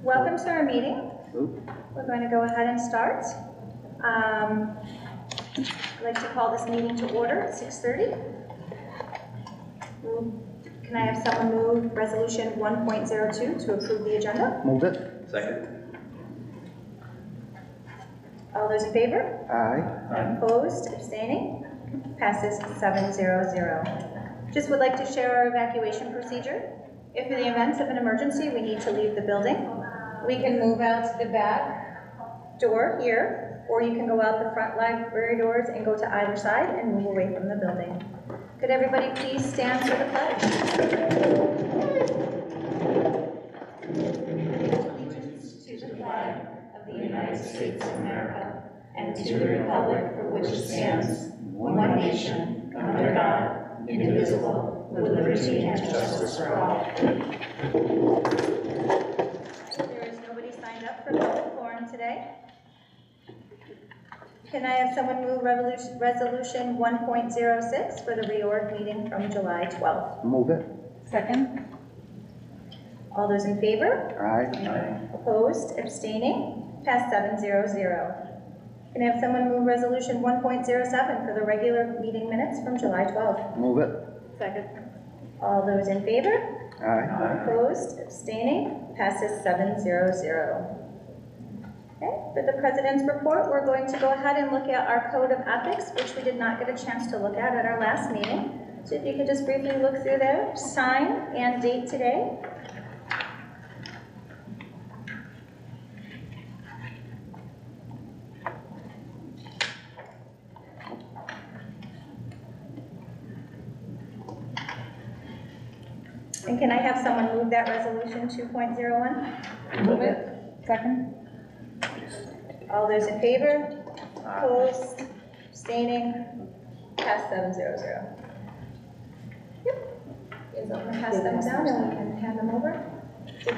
Welcome to our meeting. We're going to go ahead and start. I'd like to call this meeting to order at 6:30. Can I have someone move resolution 1.02 to approve the agenda? Move it. Second. All those in favor? Aye. Opposed, abstaining? Passes 7-0-0. Just would like to share our evacuation procedure. If in the event of an emergency we need to leave the building, we can move out the back door here, or you can go out the front library doors and go to either side and move away from the building. Could everybody please stand for the pledge? Allegiance to the flag of the United States of America and to the republic for which it stands, one nation, under God, indivisible, with liberty and justice for all. There is nobody signed up for public forum today. Can I have someone move resolution 1.06 for the reorg meeting from July 12th? Move it. Second. All those in favor? Aye. Opposed, abstaining, passed 7-0-0. Can I have someone move resolution 1.07 for the regular meeting minutes from July 12th? Move it. Second. All those in favor? Aye. Opposed, abstaining, passes 7-0-0. Okay, for the President's report, we're going to go ahead and look at our code of ethics, which we did not get a chance to look at our last meeting. So if you could just briefly look through there, sign and date today. And can I have someone move that resolution 2.01? Move it. Second. All those in favor? Opposed? Abstaining? Pass 7-0-0. Yep. Is I'm gonna pass them down and we can hand them over. Yep.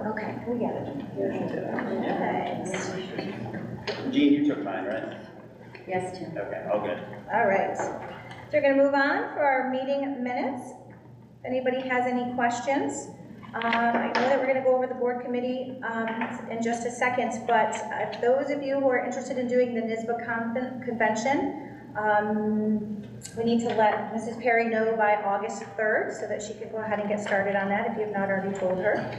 Okay, we got it. Okay. Gene, you took mine, right? Yes, Tim. Okay, all good. All right. So we're going to move on for our meeting minutes. If anybody has any questions, I know that we're going to go over the board committee in just a second, but those of you who are interested in doing the NISBA convention, we need to let Mrs. Perry know by August 3rd so that she can go ahead and get started on that if you've not already told her.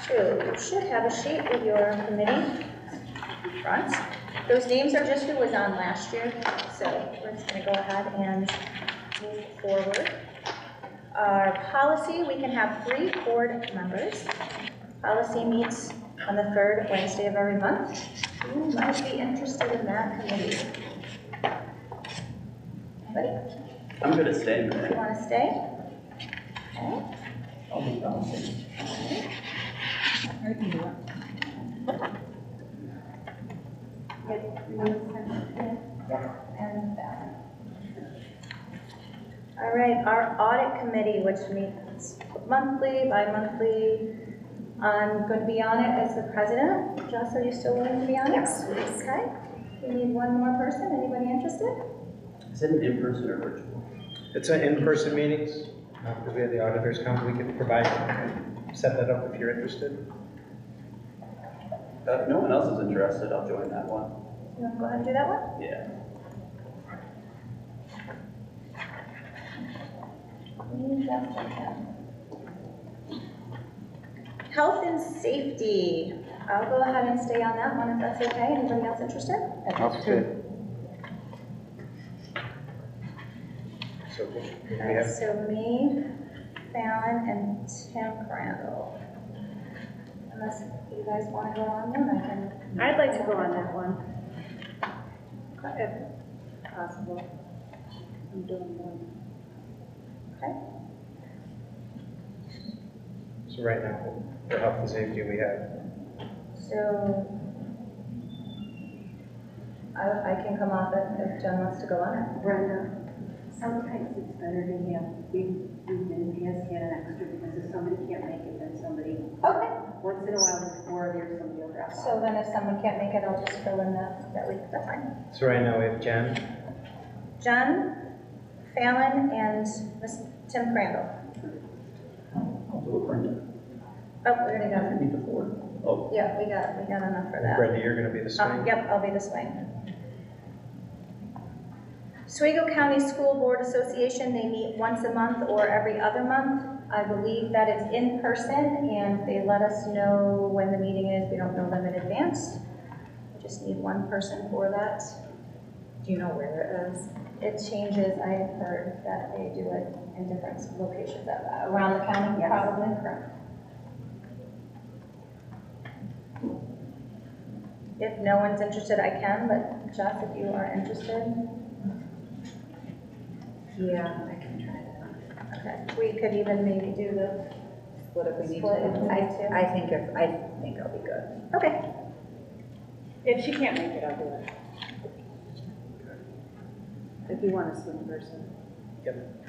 So you should have a sheet with your committee front. Those names are just who was on last year, so we're just going to go ahead and move forward. Our policy, we can have 3 board members. Policy meets on the 3rd Wednesday of every month. Who might be interested in that committee? Anybody? I'm good at staying You there. want to stay? Okay. I'll be bouncing. I can do it. And that. All right, our audit committee, which meets monthly, bi-monthly. I'm going to be on it as the president. Jess, are you still willing to be on it? Yes, please. Okay. We need one more person. Anybody interested? Is it an in-person or virtual? It's an in-person meetings, because we have the auditors come, we can set that up if you're interested. If no one else is interested, I'll join that one. You want to go ahead and do that one? Yeah. Health and safety. I'll go ahead and stay on that one if that's okay. Anybody else interested? That's good. So we Alright, have, so me, Fallon, and Tim Crandall. Unless you guys want to go on one, I can. I'd like to go on that one, If possible. I'm doing one. Okay. so right now, for health and safety, we have, So I can come off it if Jen wants to go on it. Brenda, sometimes it's better to have, we've been, has had an extra, because if somebody can't make it, then somebody, Okay. once in a while, there's 4 of you, somebody will drop off. So then if someone can't make it, I'll just fill in that week. That's fine. so right now we have Jen, John Fallon and Tim Crandall. I'll do it, Brenda. Oh, we already got it. Meet the board. Oh, Yeah, we got enough for that. Brenda, you're gonna be the swing? Yep, I'll be the swing. Oswego County School Board Association, they meet once a month or every other month. I believe that it's in person, and they let us know when the meeting is. We don't know them in advance. We just need one person for that. Do you know where it is? It changes. I have heard that they do it in different locations around the county, Yes. probably. Correct. If no one's interested, I can, but Jeff, if you are interested, Yeah, I can try that. okay. We could even maybe do the, What if we need Split it to? into two. I think I'll be good. okay. If she can't make it, I'll do it. If you want to swim person. Yep.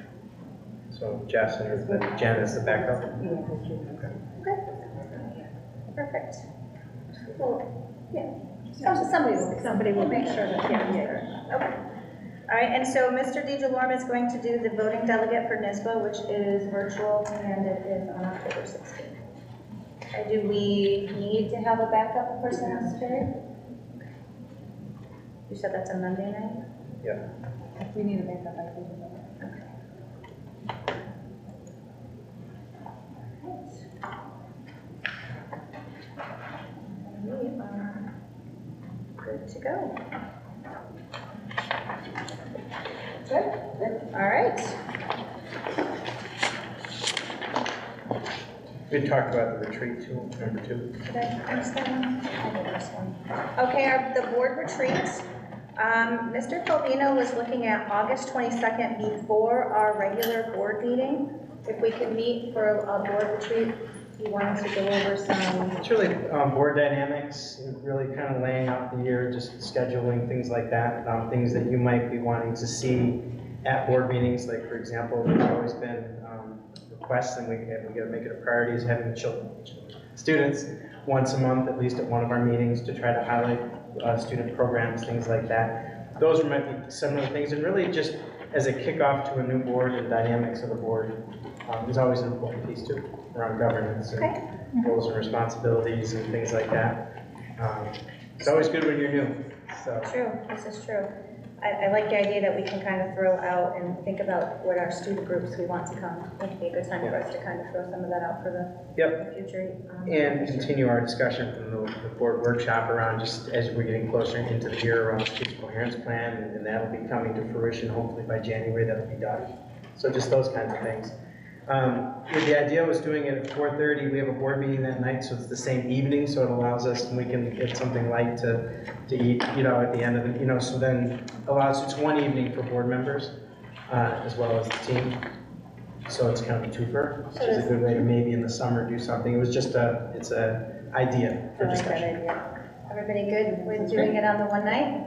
So Jackson is the, Jen is the backup? Okay. Perfect. Well, yeah, somebody will make sure that, yeah. Okay. All right, and so Mr. DeJalorme is going to do the voting delegate for NISBA, which is virtual, and it is on October 16th. Do we need to have a backup person necessary? You said that's a Monday night? Yeah. If we need a backup, I can do that. We are good to go. Good. All right. We talked about the retreat too, number 2. Did I miss that one? I did this one. Okay, the board retreats. Mr. Calvino was looking at August 22nd before our regular board meeting. If we could meet for a board retreat, he wanted to go over some. It's really board dynamics, really kind of laying out the year, just scheduling, things like that, things that you might be wanting to see at board meetings. Like, for example, there's always been requests, and we got to make it a priority, is having students once a month, at least at one of our meetings, to try to highlight student programs, things like that. Those might be some of the things, and really just as a kickoff to a new board and dynamics of the board is always an important piece too, around governance and roles and responsibilities and things like that. It's always good when you're new. So. True, this is true. I like the idea that we can kind of throw out and think about what our student groups we want to come. It would be a good time for us to kind of throw some of that out for the future. And continue our discussion from the board workshop around, just as we're getting closer into the year, around the student coherence plan, and that'll be coming to fruition hopefully by January. That'll be done. So just those kinds of things. The idea was doing it at 4:30. We have a board meeting that night, so it's the same evening, so it allows us, and we can get something light to eat, you know, at the end of it, you know, so then allows, it's one evening for board members, as well as the team. So it's kind of a twofer, which is a good way to maybe in the summer do something. It was just it's a idea for discussion. Everybody good with doing it on the one night?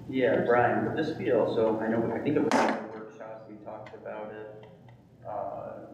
yeah, Brian, would this be also, I think it was in the workshop, we talked about it,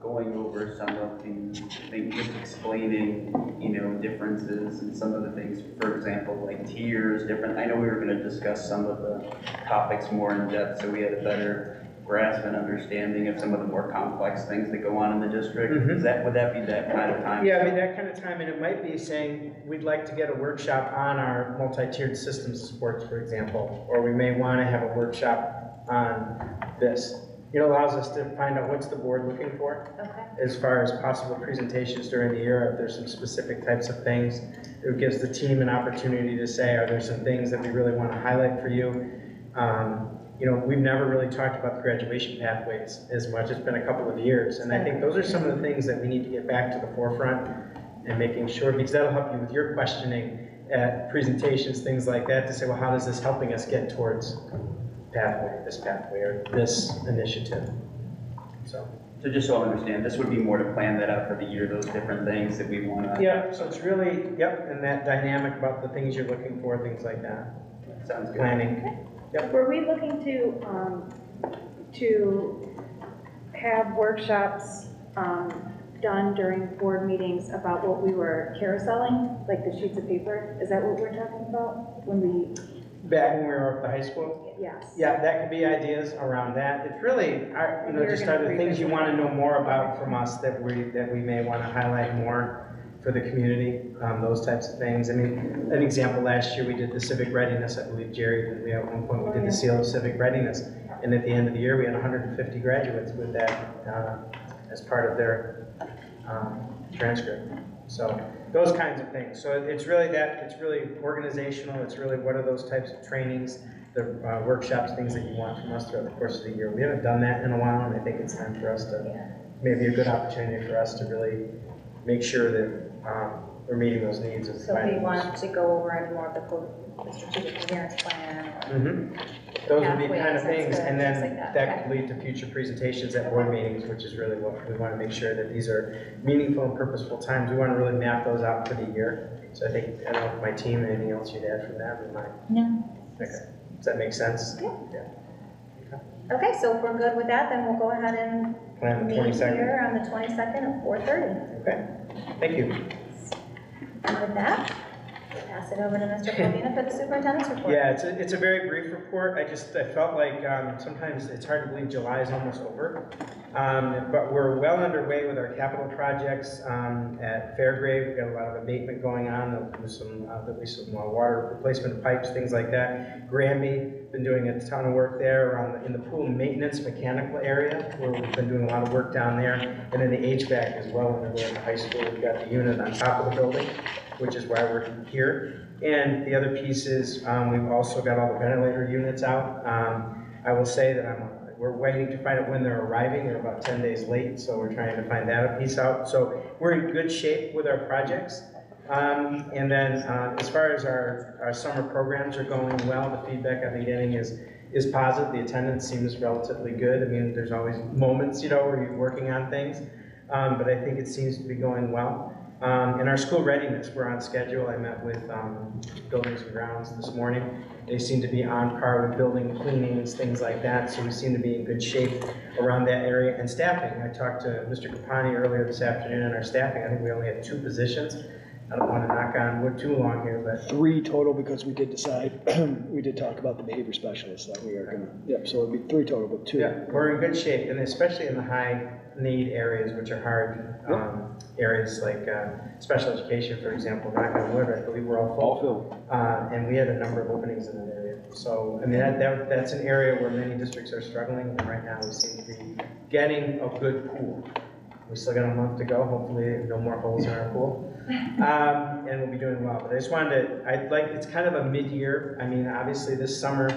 going over some of the things, just explaining, you know, differences and some of the things, for example, like tiers, different, I know we were gonna discuss some of the topics more in depth, so we had a better grasp and understanding of some of the more complex things that go on in the district. Mhm. Would that be that kind of time? Yeah, I mean, that kind of time, and it might be saying, we'd like to get a workshop on our multi-tiered systems supports, for example, or we may want to have a workshop on this. It allows us to find out what's the board looking for Okay. as far as possible presentations during the year, if there's some specific types of things. It gives the team an opportunity to say, are there some things that we really want to highlight for you? You know, we've never really talked about the graduation pathways as much. It's been a couple of years, and I think those are some of the things that we need to get back to the forefront and making sure, because that'll help you with your questioning at presentations, things like that, to say, well, how is this helping us get towards this pathway, or this initiative? So just so I understand, this would be more to plan that out for the year, those different things that we want to. yeah, so it's really, and that dynamic about the things you're looking for, things like that. Sounds good. Planning. Were we looking to have workshops done during board meetings about what we were carouseling, like the sheets of paper? Is that what we're talking about when we? Back when we were at the high school? yes. Yeah, that could be ideas around that. It's really, just are the things you want to know more about from us that we may want to highlight more for the community, those types of things. I mean, an example, last year we did the civic readiness. I believe Jerry did. We at one point we did the seal of civic readiness. And at the end of the year, we had 150 graduates with that as part of their transcript. So those kinds of things. So it's really organizational. It's really what are those types of trainings, the workshops, things that you want from us throughout the course of the year. We haven't done that in a while, and I think it's time for us to, maybe a good opportunity for us to really make sure that we're meeting those needs. So we want to go over any more of the strategic coherence plan. Those would be kind Pathways, of things, that's and good, then things like that. that could lead to future presentations at board meetings, which is really what we want to make sure that these are meaningful and purposeful times. We want to really map those out for the year. So I think, I don't know if my team, anything else you'd add from that? No. Okay. Does that make sense? Yeah. Okay, so if we're good with that, then we'll go ahead and Plan the meet 22nd. here on the 22nd at 4:30. Okay, thank you. And with that, we'll pass it over to Mr. Covina for the superintendent's report. Yeah, it's a very brief report. I felt like sometimes it's hard to believe July is almost over. But we're well underway with our capital projects at Fairgrave. We've got a lot of abatement going on. There'll be some water replacement pipes, things like that. Granby, been doing a ton of work there in the pool maintenance mechanical area, where we've been doing a lot of work down there. And then the HVAC as well underway at the high school. We've got the unit on top of the building, which is why we're here. And the other piece is we've also got all the ventilator units out. I will say that we're waiting to find out when they're arriving. They're about 10 days late, so we're trying to find that a piece out. So we're in good shape with our projects. And then as far as our summer programs are going well, the feedback I've been getting is positive. The attendance seems relatively good. I mean, there's always moments, where you're working on things, but I think it seems to be going well. In our school readiness, we're on schedule. I met with Buildings and Grounds this morning. They seem to be on par with building cleanings, things like that, so we seem to be in good shape around that area. And staffing, I talked to Mr. Capani earlier this afternoon on our staffing. I think we only have 2 positions. I don't want to knock on wood too long here, but 3 total, because we did decide, we did talk about the behavior specialists that we are gonna, so it'd be 3 total, but 2. yeah, we're in good shape, and especially in the high need areas, which are hard areas like special education, for example. Knock on wood, I believe we're all full. And we had a number of openings in that area. So, I mean, that's an area where many districts are struggling, and right now we seem to be getting a good pool. We still got a month to go, hopefully no more holes in our pool. And we'll be doing well. But I just wanted to, it's kind of a mid-year. I mean, obviously this summer,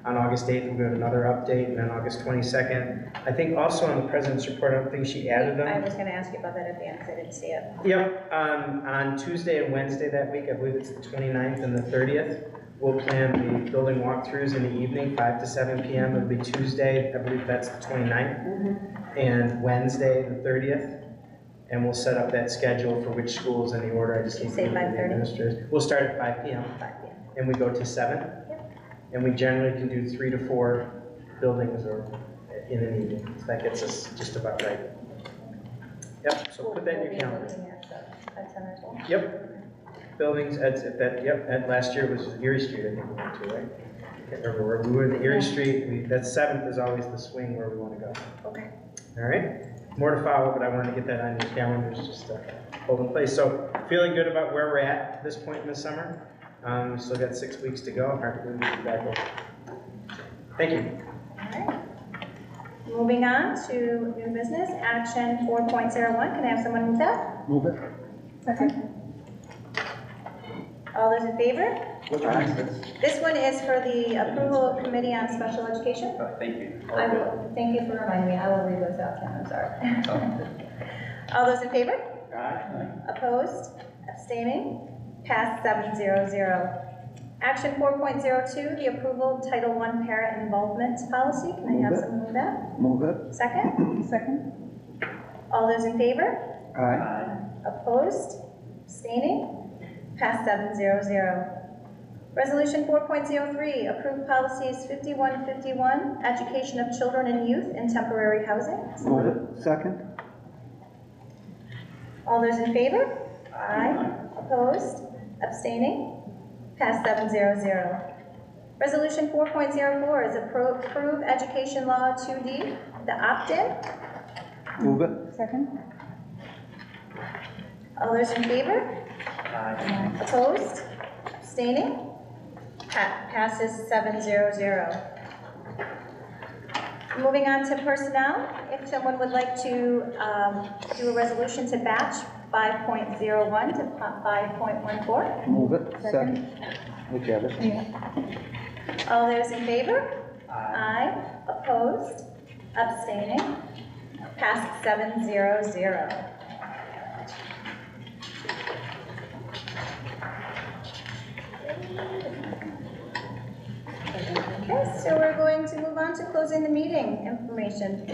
on August 8th, we'll do another update, and then August 22nd. I think also on the President's report, I don't think she added them. I was going to ask you about that at the end, because I didn't see it. Yep, on Tuesday and Wednesday that week, I believe it's the 29th and the 30th, we'll plan the building walkthroughs in the evening, 5 to 7 p.m. It'll be Tuesday, I believe that's the 29th, and Wednesday, the 30th. And we'll set up that schedule for which schools in the order. I just need to Say give the 5:30? administrators. We'll start at 5 p.m. 5 p.m. and we go to 7. Yep. And we generally can do 3 to 4 buildings or in an evening. So that gets us just about right. Yep, so put that in your calendar. We'll be looking at center as well. Yep. Buildings, at last year was Erie Street, I think we went to, right? I can't remember where, we were in the Erie Street, that 7th is always the swing where we want to go. Okay. All right, more to follow, but I wanted to get that on your calendars just to hold in place. So feeling good about where we're at this point in the summer. We still got 6 weeks to go. Hard to believe we'll be back over. Thank you. All right. Moving on to new business, action 4.01. Can I have someone move that? Move it. Second. All those in favor? This one is for the approval of Committee on Special Education. Thank you. Thank you for reminding me. I will read those out, Ken, I'm sorry. All those in favor? Aye. Opposed? Abstaining? Passed 700. Action 4.02, the approval of Title I Parent Involvement Policy. Can I have Move it. someone move that? Move it. Second? Second. All those in favor? Aye. Opposed? Abstaining? Passed 700. Resolution 4.03, approve policies 5151, education of children and youth in temporary housing. Move it. Second. All those in favor? Aye. Opposed? Abstaining? Passed 700. Resolution 4.04 is approve Education Law 2D, the opt-in. Move it. Second? All those in favor? Aye. Opposed? Abstaining? Passes 700. Moving on to personnel, if someone would like to do a resolution to batch 5.01 to 5.14. Move it. Second. Whichever. All those in favor? Aye. Aye. Opposed? Abstaining? Passes 700. Okay, so we're going to move on to closing the meeting information.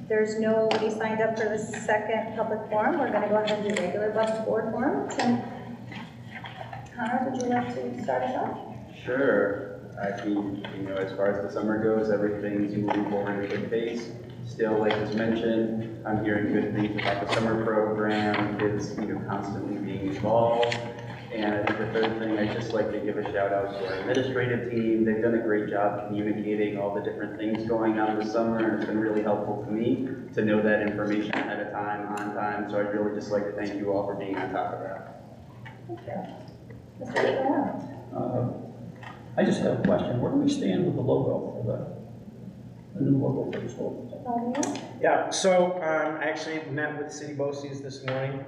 There's nobody signed up for the second public forum. We're going to go ahead and do regular budget board forum. Tim, Connor, would you like to start us off? Sure. I think, as far as the summer goes, everything's moving forward at a good pace. Still, like was mentioned, I'm hearing good things about the summer program, kids, constantly being involved. And I think the third thing, I'd just like to give a shout out to our administrative team. They've done a great job communicating all the different things going on this summer, and it's been really helpful to me to know that information ahead of time, on time. So I'd really just like to thank you all for being on top of that. Thank you. Mr. Eagle. I just have a question. Where do we stand with the logo for the new logo for the school? Yeah, so I actually met with City BOCES this morning.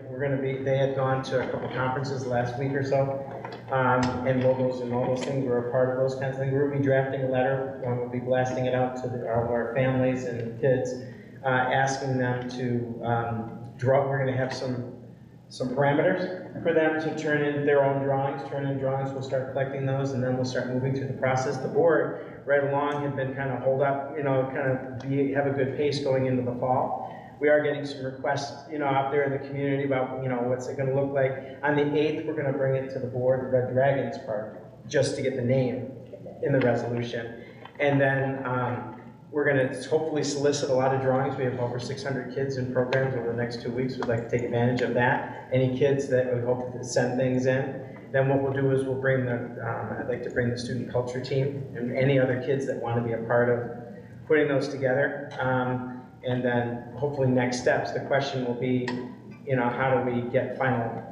They had gone to a couple conferences last week or so, and logos and all those things were a part of those kinds of things. We're going to be drafting a letter, we'll be blasting it out to all of our families and kids, asking them to draw. We're going to have some parameters for them to turn in their own drawings, we'll start collecting those, and then we'll start moving through the process. The board, right along, had been kind of hold up, have a good pace going into the fall. We are getting some requests, out there in the community about, what's it gonna look like. On the 8th, we're gonna bring it to the board, the Red Dragons part, just to get the name in the resolution. And then we're gonna hopefully solicit a lot of drawings. We have over 600 kids in programs over the next 2 weeks. We'd like to take advantage of that. Any kids that we hope to send things in. Then what we'll do is we'll bring I'd like to bring the student culture team and any other kids that want to be a part of putting those together. And then hopefully next steps, the question will be, how do we get final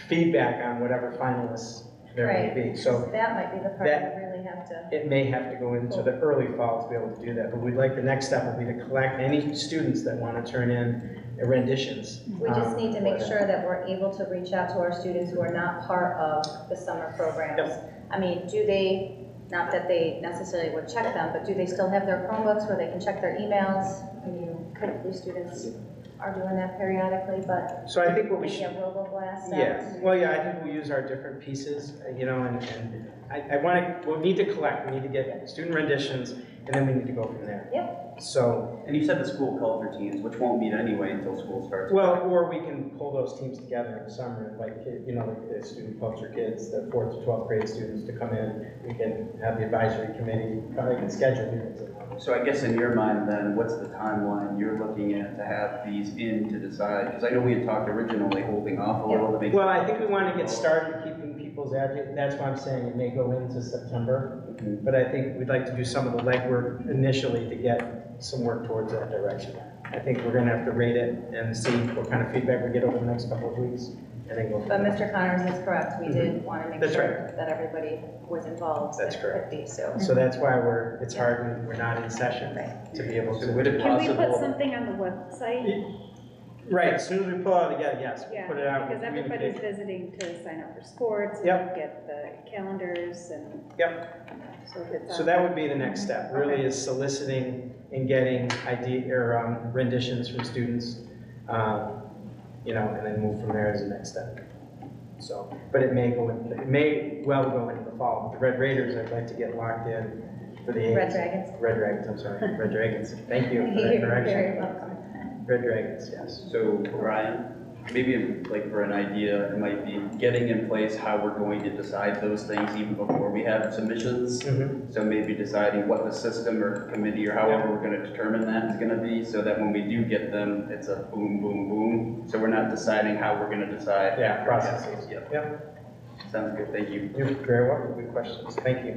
feedback on whatever finalists there may be. So that might be the part that we really have to. it may have to go into the early fall to be able to do that, but we'd like the next step will be to collect any students that want to turn in renditions. We just need to make sure that we're able to reach out to our students who are not part of the summer programs. Yep. I mean, do they, not that they necessarily would check them, but do they still have their Chromebooks where they can check their emails? Hopefully students are doing that periodically, but so I think what we maybe should. a robo-blast. Yeah, well, yeah, I think we'll use our different pieces, and we'll need to collect, we need to get student renditions, and then we need to go from there. Yep. So, And you said the school culture teams, which won't meet anyway until school starts. well, or we can pull those teams together in the summer, like, like the student culture kids, the 4th to 12th grade students to come in, we can have the advisory committee, probably can schedule meetings. So I guess in your mind then, what's the timeline you're looking at to have these in to decide? Because I know we had talked originally holding off a little to make. Well, I think we want to get started keeping people's address, that's why I'm saying it may go into September. Mhm. But I think we'd like to do some of the legwork initially to get some work towards that direction. I think we're gonna have to rate it and see what kind of feedback we get over the next couple of weeks, and then go from But there. Mr. Connors is correct, we did want to make That's sure that everybody was involved. That's that correct. could be, so. So that's why it's hard when we're not in session to be able So to. would it Can we put possible? something on the website? Right, as soon as we pull it together, yes, we'll Yeah, put it out. because we'll everybody's communicate. visiting to sign up for sports and Yep. get the calendars and. Yep. So if it's So on- that would be the next step, really, Okay. is soliciting and getting renditions from students, and then move from there as the next step. So, but it may well go into the fall. With the Red Raiders, I'd like to get locked in for the 8th. Red Dragons. Red Dragons, I'm sorry, Red Dragons. Thank you for that You're very correction. welcome. Red Dragons, yes. So Ryan, maybe like for an idea, it might be getting in place how we're going to decide those things even before we have submissions. Mhm. So maybe deciding what the system or committee or however we're gonna determine that is gonna be, so that when we do get them, it's a boom, boom, boom. So we're not deciding how we're gonna decide. Yeah, after we have processes. those. Yep. Yep, Sounds good, thank you. you're very welcome, good questions, thank you.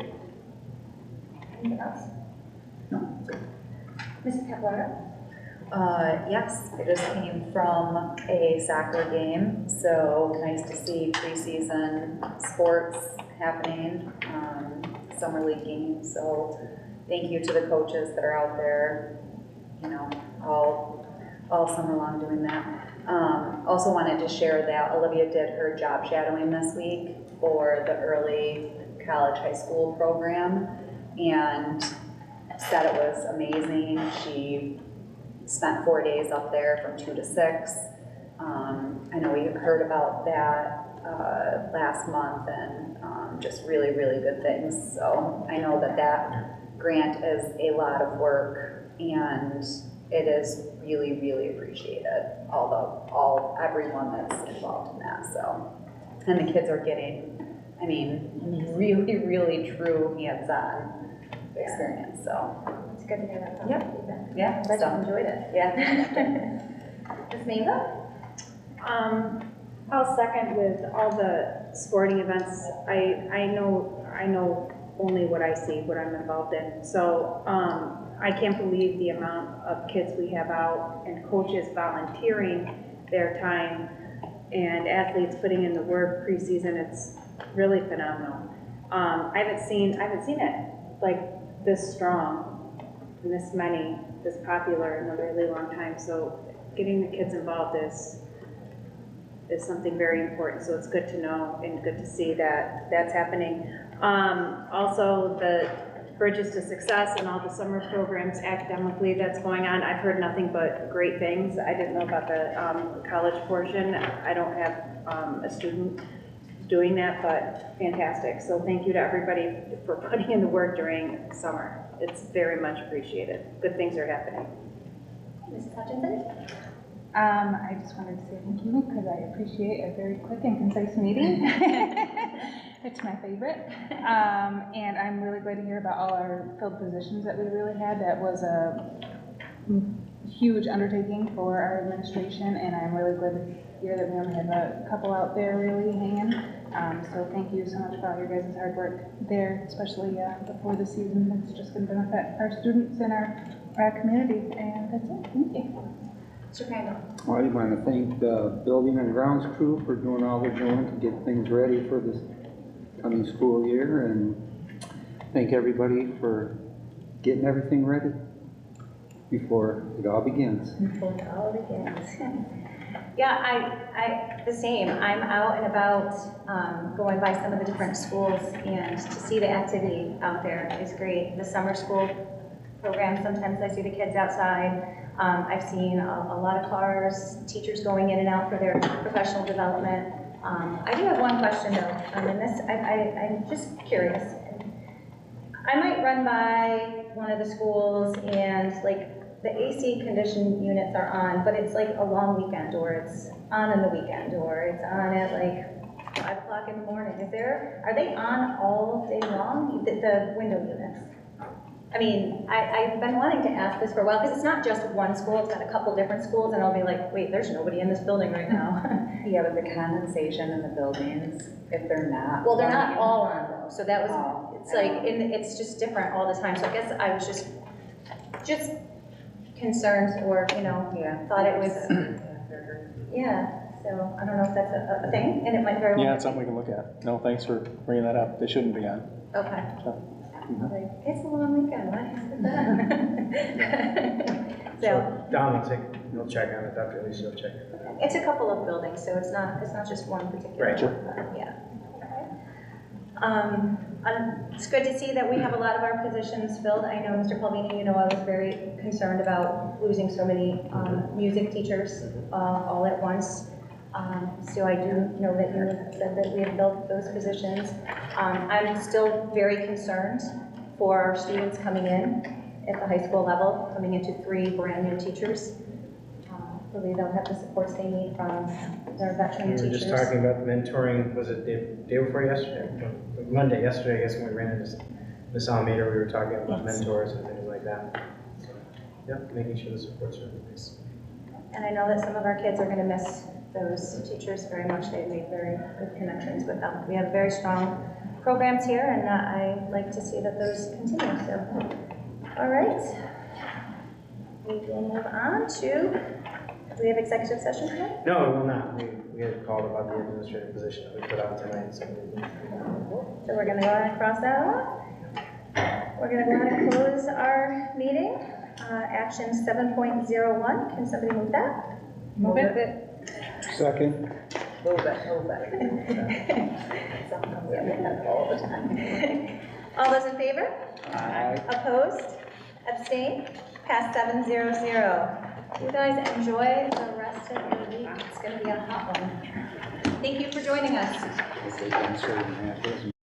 Anything else? No. Mrs. Cavalera? Yes, I just came from a soccer game, so nice to see preseason sports happening, summer league games. So thank you to the coaches that are out there, you know, all summer long doing that. Also wanted to share that Olivia did her job shadowing this week for the early college high school program and said it was amazing. She spent 4 days up there from 2 to 6. I know we heard about that last month and just really, really good things. So I know that that grant is a lot of work and it is really, really appreciated, everyone that's involved in that, so. And the kids are getting, I mean, really, really true hands-on experience, so. It's good to hear that. Yep. Feedback. Yeah, Glad so, you enjoyed it. yeah. Ms. Mava? I'll second with all the sporting events. I know only what I see, what I'm involved in. So, I can't believe the amount of kids we have out and coaches volunteering their time and athletes putting in the work preseason. It's really phenomenal. I haven't seen it like this strong and this popular in a really long time. So getting the kids involved is something very important. So it's good to know and good to see that that's happening. Also the Bridges to Success and all the summer programs academically that's going on. I've heard nothing but great things. I didn't know about the college portion. I don't have a student doing that, but fantastic. So thank you to everybody for putting in the work during summer. It's very much appreciated. Good things are happening. Mrs. Hutchinson? I just wanted to say thank you because I appreciate a very quick and concise meeting. It's my favorite. And I'm really glad to hear about all our filled positions that we really had. That was a huge undertaking for our administration, and I'm really glad to hear that we only have a couple out there really hanging. So thank you so much for all your guys' hard work there, especially before the season. It's just going to benefit our students and our community, and that's it. Thank you. Mr. Crandall? Well, I want to thank the building and grounds crew for doing all they're doing to get things ready for this coming school year, and thank everybody for getting everything ready before it all begins. Before it all begins. Yeah, I the same. I'm out and about, going by some of the different schools, and to see the activity out there is great. The summer school program, sometimes I see the kids outside. I've seen a lot of cars, teachers going in and out for their professional development. I do have one question though, and this, I'm just curious. I might run by one of the schools and like the AC conditioned units are on, but it's like a long weekend, or it's on the weekend, or it's on at like 5 o'clock in the morning. Are they on all day long, the window units? I mean, I've been wanting to ask this for a while, because it's not just one school, it's got a couple different schools, and I'll be like, wait, there's nobody in this building right now. Yeah, but the condensation in the buildings, if they're not. Well, they're not all on though, so that was, it's I like, know. it's just different all the time, so I guess I was just concerned, or, you know, Yeah. thought it was, yeah, so I don't know if that's a thing, and it might very well. Yeah, it's something we can look at. No, thanks for bringing that up. They shouldn't be on. Okay. So, Like, it's a long weekend, what has it done? So, Don will check on it, Dr. Alicia will check on it. it's a couple of buildings, so it's not just one particular Right. one, but, yeah. It's good to see that we have a lot of our positions filled. I know, Mr. Palvini, you know, I was very concerned about losing so many music teachers all at once. So I do know that you said that we have filled those positions. I'm still very concerned for our students coming in at the high school level, coming into 3 brand new teachers. Hopefully they'll have the supports they need from their veteran We were teachers. just talking about the mentoring, was it the day before yesterday? Monday, yesterday, I guess, when we ran into Ms. Almeida, we were talking about Yes. mentors and things like that. So, yeah, making sure the supports are in place. And I know that some of our kids are going to miss those teachers very much. They made very good connections with them. We have a very strong programs here, and I like to see that those continue, so. All right. We will move on to, do we have executive session tonight? No, it will not. We had called about the administrative position that we put out tonight, so. So we're gonna go ahead and cross that off. We're gonna go ahead and close our meeting. Action 7.01, can somebody move that? Move it. Second. Move it. Something comes in my head all the time. All those in favor? Aye. Opposed? Abstained? Passed 7-0-0. You guys enjoy the rest of your week. It's gonna be a hot one. Thank you for joining us. If they can serve in that, doesn't